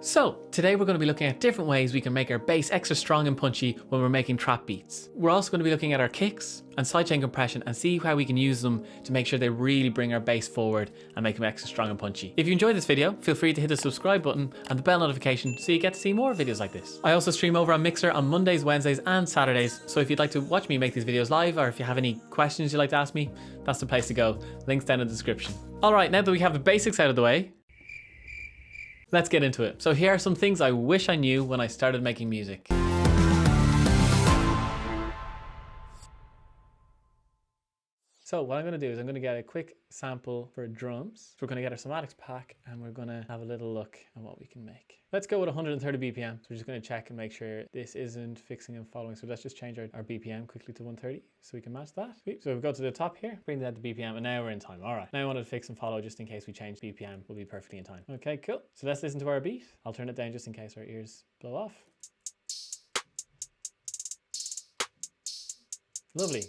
So, today we're going to be looking at different ways we can make our bass extra strong and punchy when we're making trap beats. We're also going to be looking at our kicks and sidechain compression and see how we can use them to make sure they really bring our bass forward and make them extra strong and punchy. If you enjoyed this video, feel free to hit the subscribe button and the bell notification so you get to see more videos like this. I also stream over on Mixer on Mondays, Wednesdays and Saturdays, so if you'd like to watch me make these videos live or if you have any questions you'd like to ask me, that's the place to go. Links down in the description. Alright, now that we have the basics out of the way, let's get into it. So here are some things I wish I knew when I started making music. So what I'm going to do is I'm going to get a quick sample for drums. So we're going to get our somatics pack and we're going to have a little look at what we can make. Let's go with 130 BPM. So we're just going to check and make sure this isn't fixing and following. So let's just change our BPM quickly to 130 so we can match that. So we go to the top here, bring that to BPM, and now we're in time. All right. Now I wanted to fix and follow just in case we change BPM. We'll be perfectly in time. Okay, cool. So let's listen to our beat. I'll turn it down just in case our ears blow off. Lovely.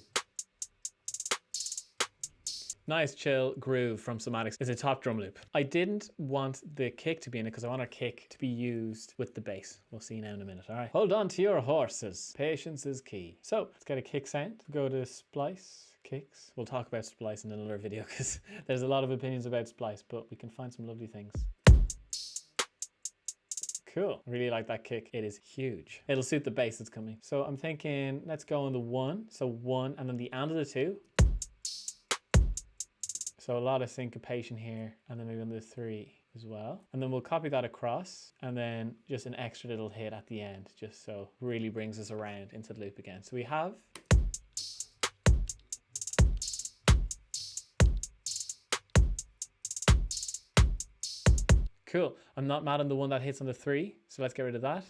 Nice chill groove from Somatics is a top drum loop. I didn't want the kick to be in it because I want our kick to be used with the bass. We'll see now in a minute, all right? Hold on to your horses. Patience is key. So let's get a kick sound. Go to splice, kicks. We'll talk about splice in another video because there's a lot of opinions about splice, but we can find some lovely things. Cool. I really like that kick. It is huge. It'll suit the bass that's coming. So I'm thinking, let's go on the one. So one and then the end of the two. So a lot of syncopation here, and then maybe on the three as well. And then we'll copy that across, and then just an extra little hit at the end, just so really brings us around into the loop again. So we have. Cool. I'm not mad on the one that hits on the three, so let's get rid of that.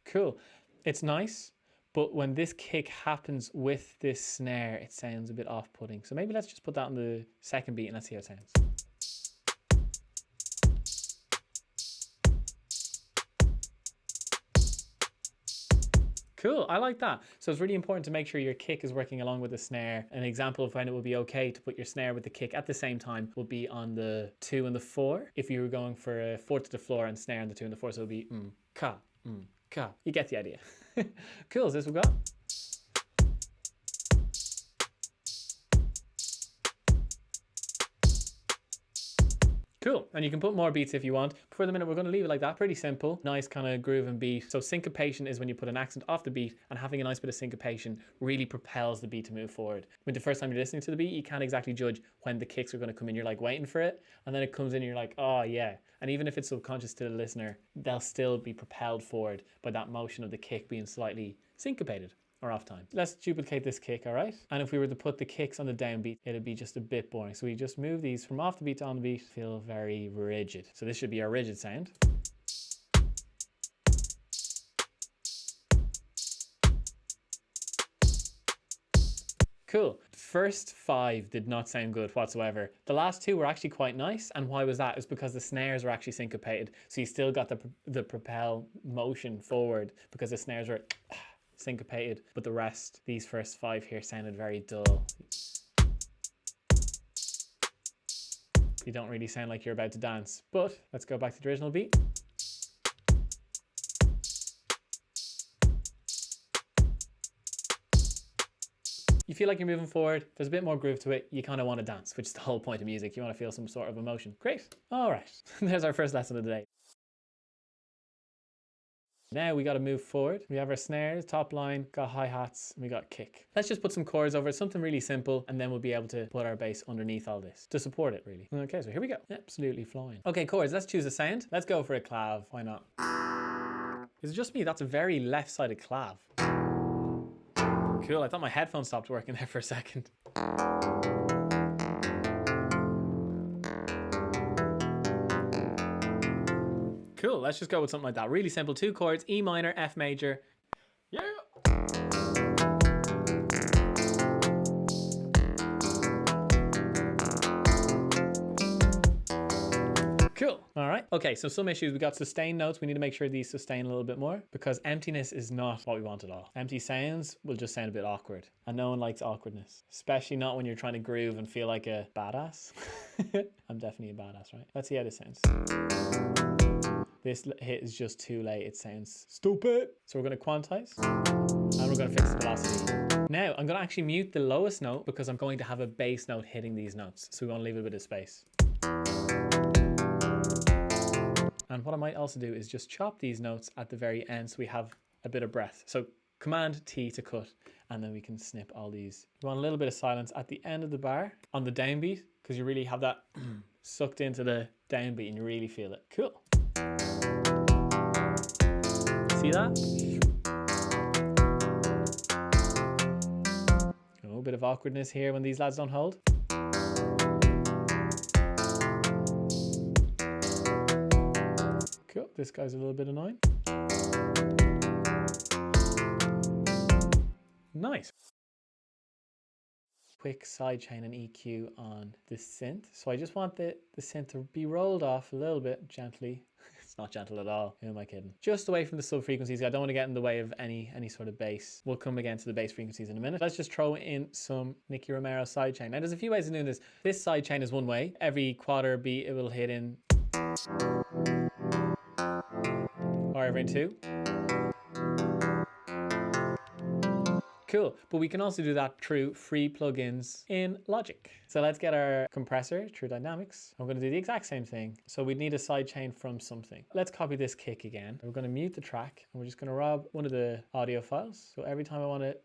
Cool. It's nice, but when this kick happens with this snare, it sounds a bit off-putting. So maybe let's just put that on the second beat and let's see how it sounds. Cool, I like that. So it's really important to make sure your kick is working along with the snare. An example of when it would be okay to put your snare with the kick at the same time would be on the 2 and the 4. If you were going for a 4 to the floor and snare on the 2 and the 4, so it would be ka, ka. You get the idea. Cool, is this what we got? Cool, and you can put more beats if you want. But for the minute, we're going to leave it like that. Pretty simple, nice kind of groove and beat. So syncopation is when you put an accent off the beat, and having a nice bit of syncopation really propels the beat to move forward. When the first time you're listening to the beat, you can't exactly judge when the kicks are going to come in. You're like waiting for it, and then it comes in and you're like, oh yeah. And even if it's subconscious to the listener, they'll still be propelled forward by that motion of the kick being slightly syncopated or off time. Let's duplicate this kick, all right? And if we were to put the kicks on the downbeat, it'd be just a bit boring. So we just move these from off the beat to on the beat, feel very rigid. So this should be our rigid sound. Cool. First 5 did not sound good whatsoever. The last 2 were actually quite nice. And why was that? It was because the snares were actually syncopated. So you still got the propel motion forward because the snares were syncopated, but the rest, these first 5 here sounded very dull. You don't really sound like you're about to dance, but let's go back to the original beat. You feel like you're moving forward, there's a bit more groove to it, you kind of want to dance, which is the whole point of music. You want to feel some sort of emotion. Great. All right, there's our first lesson of the day. Now we got to move forward. We have our snares, top line, got hi-hats, and we got kick. Let's just put some chords over it, something really simple, and then we'll be able to put our bass underneath all this to support it, really. Okay, so here we go. Absolutely flying. Okay, chords, let's choose a sound. Let's go for a clav. Why not? Is it just me? That's a very left-sided clav. Cool, I thought my headphones stopped working there for a second. Cool, let's just go with something like that. Really simple, 2 chords, E minor, F major. Yeah. Cool. All right. Okay, so some issues. We got sustain notes. We need to make sure these sustain a little bit more because emptiness is not what we want at all. Empty sounds will just sound a bit awkward, and no one likes awkwardness, especially not when you're trying to groove and feel like a badass. I'm definitely a badass, right? Let's see how this sounds. This hit is just too late. It sounds stupid. So we're going to quantize and we're going to fix the velocity. Now I'm going to actually mute the lowest note because I'm going to have a bass note hitting these notes. So we want to leave a bit of space. And what I might also do is just chop these notes at the very end so we have a bit of breath. So Command T to cut, and then we can snip all these. We want a little bit of silence at the end of the bar on the downbeat because you really have that sucked into the downbeat and you really feel it. Cool. See that? Oh, a bit of awkwardness here when these lads don't hold. Cool, this guy's a little bit annoying. Nice. Quick sidechain and EQ on the synth. So I just want the synth to be rolled off a little bit gently. It's not gentle at all. Who am I kidding? Just away from the sub frequencies. I don't want to get in the way of any sort of bass. We'll come again to the bass frequencies in a minute. Let's just throw in some Nicky Romero sidechain. Now there's a few ways of doing this. This sidechain is one way. Every quarter beat it will hit in or every in two. Cool, but we can also do that through free plugins in Logic. So let's get our compressor through Dynamics. I'm going to do the exact same thing. So we'd need a sidechain from something. Let's copy this kick again. We're going to mute the track and we're just going to rob one of the audio files. So every time I want to...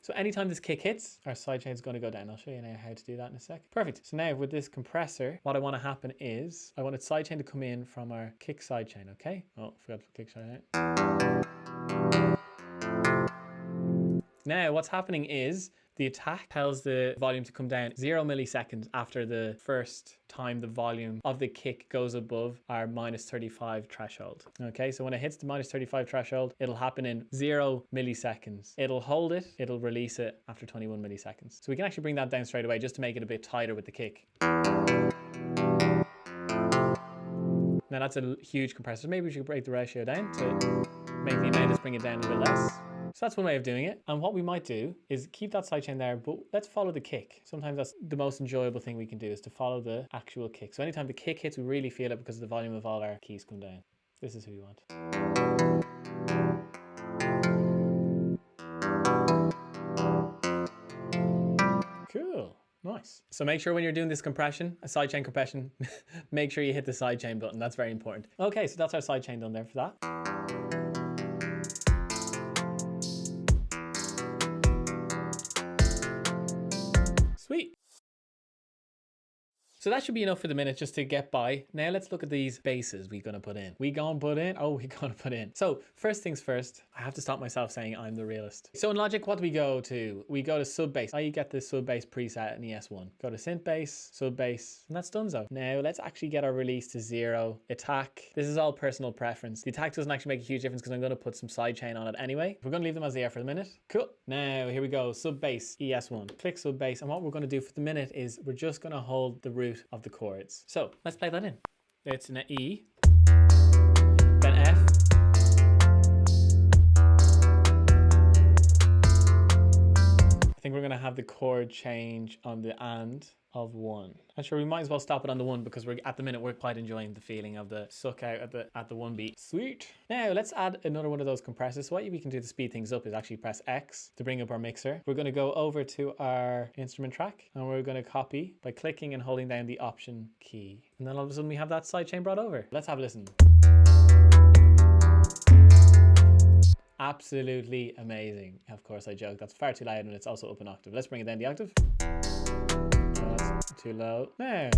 So anytime this kick hits, our sidechain is going to go down. I'll show you now how to do that in a sec. Perfect. So now with this compressor, what I want to happen is I want a sidechain to come in from our kick sidechain, okay? Oh, forgot to kick sidechain. Now what's happening is the attack tells the volume to come down 0 milliseconds after the first time the volume of the kick goes above our -35 threshold. Okay, so when it hits the -35 threshold, it'll happen in 0 milliseconds. It'll hold it, it'll release it after 21 milliseconds. So we can actually bring that down straight away just to make it a bit tighter with the kick. Now that's a huge compressor. Maybe we should break the ratio down to make the amount, just bring it down a bit less. So that's one way of doing it. And what we might do is keep that sidechain there, but let's follow the kick. Sometimes that's the most enjoyable thing we can do is to follow the actual kick. So anytime the kick hits, we really feel it because the volume of all our keys come down. This is who we want. Cool. Nice. So make sure when you're doing this compression, a sidechain compression, make sure you hit the sidechain button. That's very important. Okay, so that's our sidechain done there for that. Sweet. So that should be enough for the minute just to get by. Now let's look at these basses we're going to put in. So first things first, I have to stop myself saying I'm the realist. So in Logic, what do we go to? We go to sub bass. You get the sub bass preset in ES1. Go to synth bass, sub bass, and that's done so. Now let's actually get our release to 0. Attack. This is all personal preference. The attack doesn't actually make a huge difference because I'm going to put some sidechain on it anyway. We're going to leave them as they are for the minute. Cool. Now here we go. Sub bass, ES1. Click sub bass. And what we're going to do for the minute is we're just going to hold the root of the chords. So let's play that in. It's an E, then F, I think we're going to have the chord change on the and of 1. Actually, we might as well stop it on the 1 because at the minute we're quite enjoying the feeling of the suck out at the 1 beat. Sweet. Now let's add another one of those compressors. So what we can do to speed things up is actually press X to bring up our mixer. We're going to go over to our instrument track and we're going to copy by clicking and holding down the Option key. And then all of a sudden we have that sidechain brought over. Let's have a listen. Absolutely amazing. Of course I joke, that's far too loud and it's also up an octave. Let's bring it down the octave. Too low. Now.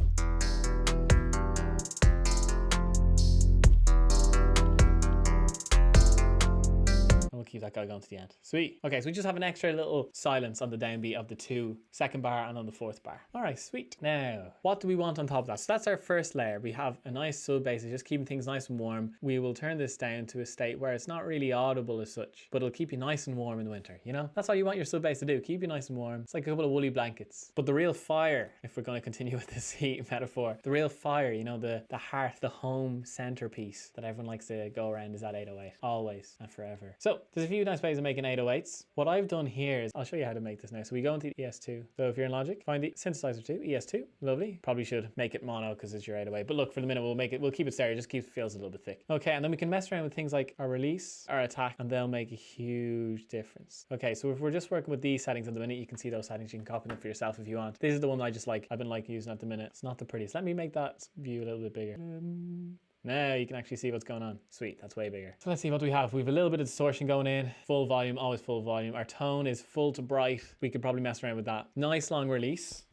we'll keep that guy going to the end. Sweet. Okay, so we just have an extra little silence on the downbeat of the 2nd bar and on the 4th bar. All right, sweet. Now, what do we want on top of that? So that's our first layer. We have a nice sub bass, just keeping things nice and warm. We will turn this down to a state where it's not really audible as such, but it'll keep you nice and warm in the winter, you know? That's all you want your sub bass to do, keep you nice and warm. It's like a couple of woolly blankets. But the real fire, if we're going to continue with this heat metaphor, the real fire, you know, the hearth, the home centerpiece that everyone likes to go around is that 808, always and forever. So there's a few nice ways of making 808s. What I've done here is, I'll show you how to make this now. So we go into ES2. So if you're in Logic, find the synthesizer 2, ES2, lovely. Probably should make it mono because it's your 808. But look, for the minute, we'll keep it stereo, just keep it feels a little bit thick. Okay, and then we can mess around with things like our release, our attack, and they'll make a huge difference. Okay, so if we're just working with these settings at the minute, you can see those settings. You can copy them for yourself if you want. This is the one I just like. I've been like using at the minute. It's not the prettiest. Let me make that view a little bit bigger. Now you can actually see what's going on. Sweet, that's way bigger. So let's see what we have. We have a little bit of distortion going in. Full volume, always full volume. Our tone is full to bright. We could probably mess around with that. Nice long release.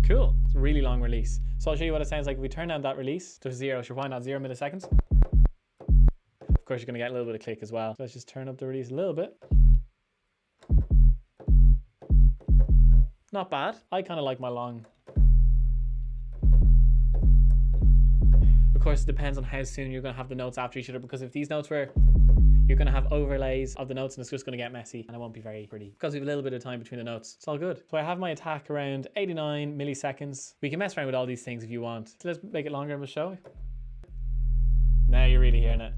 Cool, it's a really long release. So I'll show you what it sounds like if we turn down that release to 0. So wind on 0 milliseconds. Of course, you're gonna get a little bit of click as well. So let's just turn up the release a little bit. Not bad. I kind of like my long. Of course, it depends on how soon you're going to have the notes after each other, because if these notes were, you're going to have overlays of the notes and it's just going to get messy and it won't be very pretty because we have a little bit of time between the notes. It's all good. So I have my attack around 89 milliseconds. We can mess around with all these things if you want. So let's make it longer and we'll show you. Now you're really hearing it.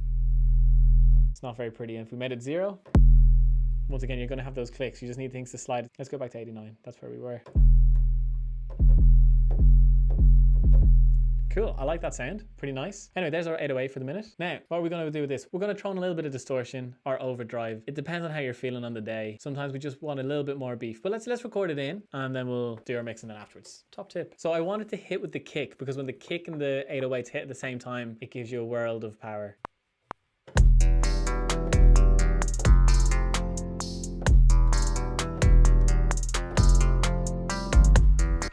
It's not very pretty. And if we made it 0, once again, you're going to have those clicks. You just need things to slide. Let's go back to 89. That's where we were. Cool, I like that sound, pretty nice. Anyway, there's our 808 for the minute. Now, what are we gonna do with this? We're gonna throw in a little bit of distortion or overdrive. It depends on how you're feeling on the day. Sometimes we just want a little bit more beef, but let's record it in and then we'll do our mixing then afterwards. Top tip. So I wanted to hit with the kick because when the kick and the 808s hit at the same time, it gives you a world of power.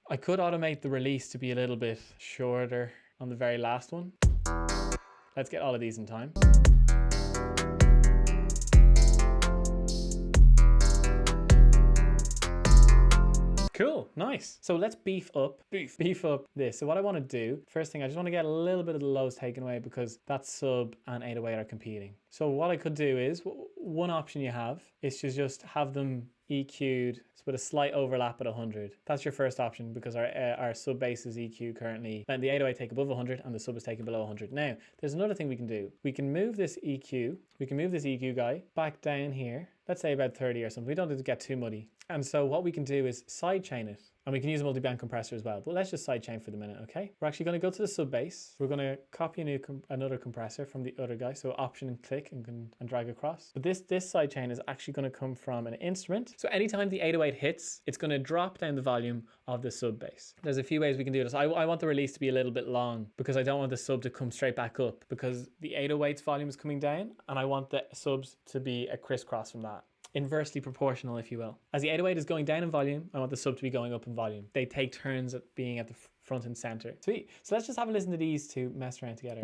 I could automate the release to be a little bit shorter on the very last one. Let's get all of these in time. Cool, nice. So let's beef up this. So what I want to do, first thing, I just want to get a little bit of the lows taken away because that sub and 808 are competing. So what I could do is, one option you have is to just have them EQ'd with a slight overlap at 100. That's your first option because our sub bass is EQ currently. Then the 808 take above 100 and the sub is taken below 100. Now, there's another thing we can do. We can move this EQ. We can move this EQ guy back down here. Let's say about 30 or something. We don't need to get too muddy. And so what we can do is sidechain it. And we can use a multi-band compressor as well. But let's just sidechain for the minute, okay? We're actually going to go to the sub bass. We're going to copy another compressor from the other guy. So option and click and drag across. But this sidechain is actually going to come from an instrument. So anytime the 808 hits, it's going to drop down the volume of the sub bass. There's a few ways we can do this. I want the release to be a little bit long because I don't want the sub to come straight back up because the 808's volume is coming down and I want the subs to be a crisscross from that. Inversely proportional, if you will. As the 808 is going down in volume, I want the sub to be going up in volume. They take turns at being at the front and center. Sweet. So let's just have a listen to these two mess around together.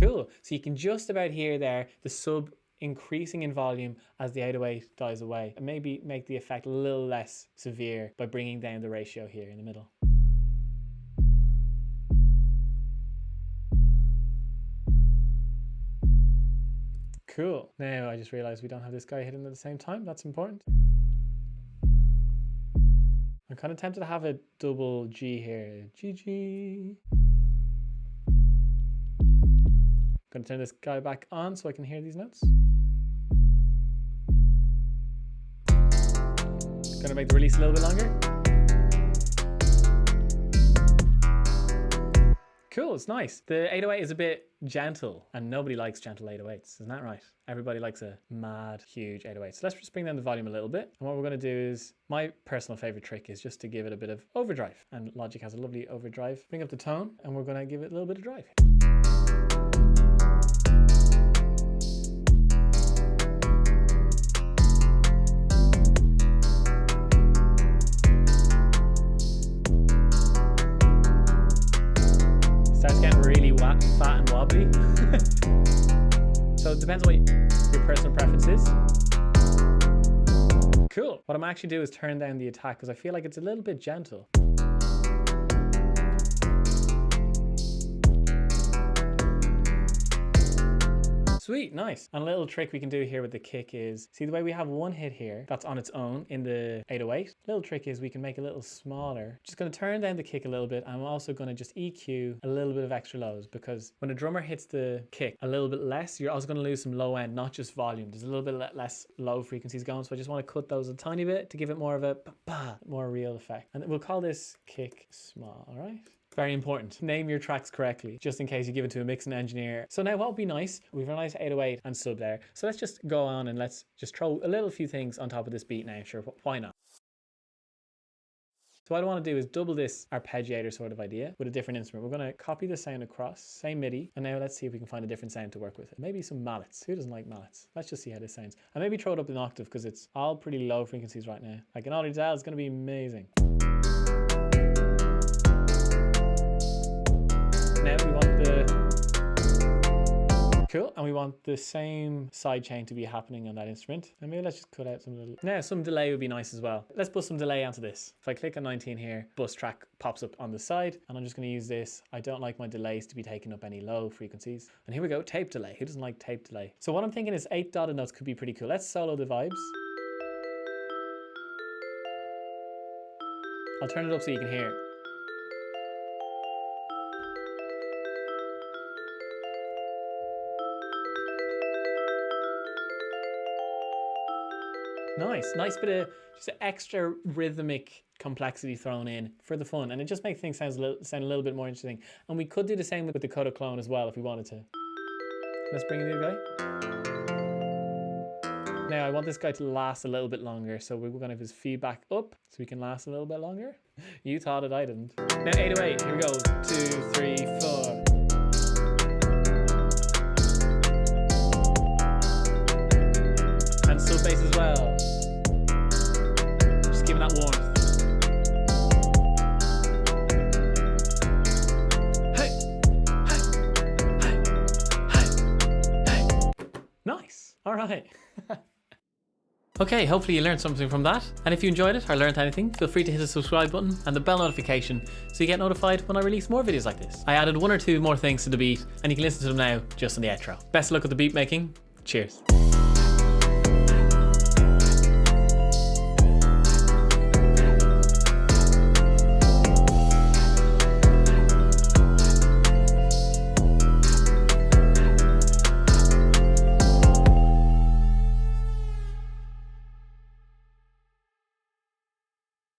Cool. So you can just about hear there the sub increasing in volume as the 808 dies away, and maybe make the effect a little less severe by bringing down the ratio here in the middle. Cool. Now I just realized we don't have this guy hitting at the same time. That's important. I'm kind of tempted to have a double G here. GG. I'm going to turn this guy back on so I can hear these notes. Going to make the release a little bit longer. Cool, it's nice. The 808 is a bit gentle and nobody likes gentle 808s, isn't that right? Everybody likes a mad, huge 808. So let's just bring down the volume a little bit. And what we're going to do is, my personal favorite trick is just to give it a bit of overdrive. And Logic has a lovely overdrive. Bring up the tone and we're going to give it a little bit of drive. fat and wobbly. So it depends on what your personal preference is. Cool. What I'm actually do is turn down the attack because I feel like it's a little bit gentle. Sweet, nice. And a little trick we can do here with the kick is, see the way we have one hit here that's on its own in the 808? Little trick is we can make it a little smaller. Just gonna turn down the kick a little bit. I'm also gonna just EQ a little bit of extra lows because when a drummer hits the kick a little bit less, you're also gonna lose some low end, not just volume. There's a little bit less low frequencies going, so I just wanna cut those a tiny bit to give it more of a more real effect. And we'll call this kick small, all right? Very important. Name your tracks correctly, just in case you give it to a mixing engineer. So now what would be nice, we've a nice 808 and sub there. So let's just go on and let's just throw a few things on top of this beat now. Sure, why not? So what I want to do is double this arpeggiator sort of idea with a different instrument. We're going to copy the sound across, same MIDI, and now let's see if we can find a different sound to work with it. Maybe some mallets. Who doesn't like mallets? Let's just see how this sounds. And maybe throw it up an octave because it's all pretty low frequencies right now. Like an 808's is going to be amazing. Now we want cool, and we want the same sidechain to be happening on that instrument. And maybe let's just cut out some delay would be nice as well. Let's put some delay onto this. If I click on 19 here, bus track pops up on the side, and I'm just going to use this. I don't like my delays to be taking up any low frequencies. And here we go, tape delay. Who doesn't like tape delay? So what I'm thinking is 8 dotted notes could be pretty cool. Let's solo the vibes. I'll turn it up so you can hear it. Nice bit of just extra rhythmic complexity thrown in for the fun, and it just makes things sound a little bit more interesting. And we could do the same with the coda clone as well if we wanted to. Let's bring in the other guy. Now I want this guy to last a little bit longer, so we're going to have his feedback up so we can last a little bit longer. You thought it, I didn't. Now 808, here we go. 2, 3, 4. And sub bass as well. Just giving that warmth. Hey, hey, hey, hey, hey. Nice. All right. Okay, hopefully you learned something from that. And if you enjoyed it or learned anything, feel free to hit the subscribe button and the bell notification so you get notified when I release more videos like this. I added 1 or 2 more things to the beat, and you can listen to them now just on the outro. Best of luck with the beat making. Cheers.